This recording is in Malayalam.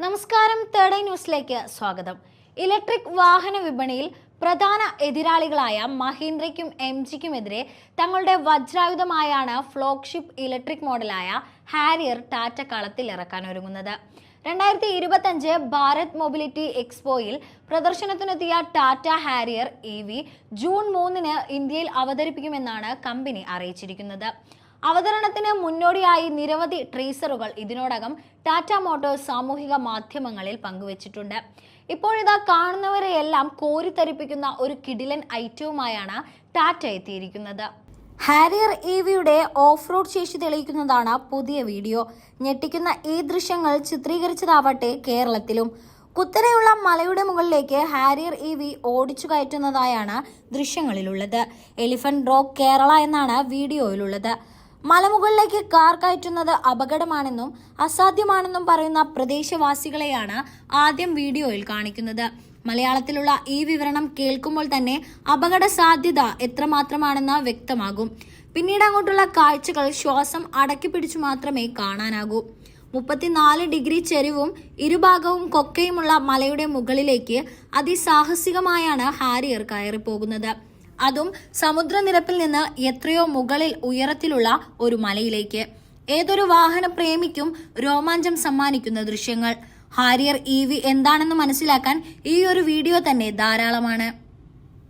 നമസ്കാരം, തേർഡ് ഐ ന്യൂസിലേക്ക് സ്വാഗതം. ഇലക്ട്രിക് വാഹന വിപണിയിൽ പ്രധാന എതിരാളികളായ മഹീന്ദ്രയ്ക്കും MGയ്ക്കുമെതിരെ തങ്ങളുടെ വജ്രായുധമായാണ് ഫ്ലോഗ്ഷിപ്പ് ഇലക്ട്രിക് മോഡലായ ഹാരിയർ ടാറ്റ കളത്തിൽ ഇറക്കാൻ ഒരുങ്ങുന്നത്. 2025 ഭാരത് മൊബിലിറ്റി എക്സ്പോയിൽ പ്രദർശനത്തിനെത്തിയ ടാറ്റ ഹാരിയർ EV ജൂൺ 3 ഇന്ത്യയിൽ അവതരിപ്പിക്കുമെന്നാണ് കമ്പനി അറിയിച്ചിരിക്കുന്നത്. അവതരണത്തിന് മുന്നോടിയായി നിരവധി ട്രീസറുകൾ ഇതിനോടകം ടാറ്റ മോട്ടോഴ്സ് സാമൂഹിക മാധ്യമങ്ങളിൽ പങ്കുവച്ചിട്ടുണ്ട്. ഇപ്പോഴിതാ കാണുന്നവരെയെല്ലാം കോരിത്തരിപ്പിക്കുന്ന ഒരു കിടിലൻ ഐറ്റവുമായാണ് ടാറ്റ എത്തിയിരിക്കുന്നത്. ഹാരിയർ EVയുടെ ഓഫ് റോഡ് ശേഷി തെളിയിക്കുന്നതാണ് പുതിയ വീഡിയോ. ഞെട്ടിക്കുന്ന ഈ ദൃശ്യങ്ങൾ ചിത്രീകരിച്ചതാവട്ടെ കേരളത്തിലും. കുത്തനെയുള്ള മലയുടെ മുകളിലേക്ക് ഹാരിയർ EV ഓടിച്ചു കയറ്റുന്നതായാണ് ദൃശ്യങ്ങളിലുള്ളത്. എലിഫന്റ് റോക്ക് കേരള എന്നാണ് വീഡിയോയിലുള്ളത്. മലമുകളിലേക്ക് കാർ കയറ്റുന്നത് അപകടമാണെന്നും അസാധ്യമാണെന്നും പറയുന്ന പ്രദേശവാസികളെയാണ് ആദ്യം വീഡിയോയിൽ കാണിക്കുന്നത്. മലയാളത്തിലുള്ള ഈ വിവരണം കേൾക്കുമ്പോൾ തന്നെ അപകട സാധ്യത എത്രമാത്രമാണെന്ന് വ്യക്തമാകും. പിന്നീട് അങ്ങോട്ടുള്ള കാഴ്ചകൾ ശ്വാസം അടക്കിപ്പിടിച്ചു മാത്രമേ കാണാനാകൂ. 34 ഡിഗ്രി ചെരിവും ഇരുഭാഗവും കൊക്കയുമുള്ള മലയുടെ മുകളിലേക്ക് അതിസാഹസികമായാണ് ഹാരിയർ കയറിപ്പോകുന്നത്. അതും സമുദ്രനിരപ്പിൽ നിന്ന് എത്രയോ മുകളിൽ ഉയരത്തിലുള്ള ഒരു മലയിലേക്ക്. ഏതൊരു വാഹന പ്രേമിക്കും രോമാഞ്ചം സമ്മാനിക്കുന്ന ദൃശ്യങ്ങൾ. ഹാരിയർ EV എന്താണെന്ന് മനസ്സിലാക്കാൻ ഈ ഒരു വീഡിയോ തന്നെ ധാരാളമാണ്.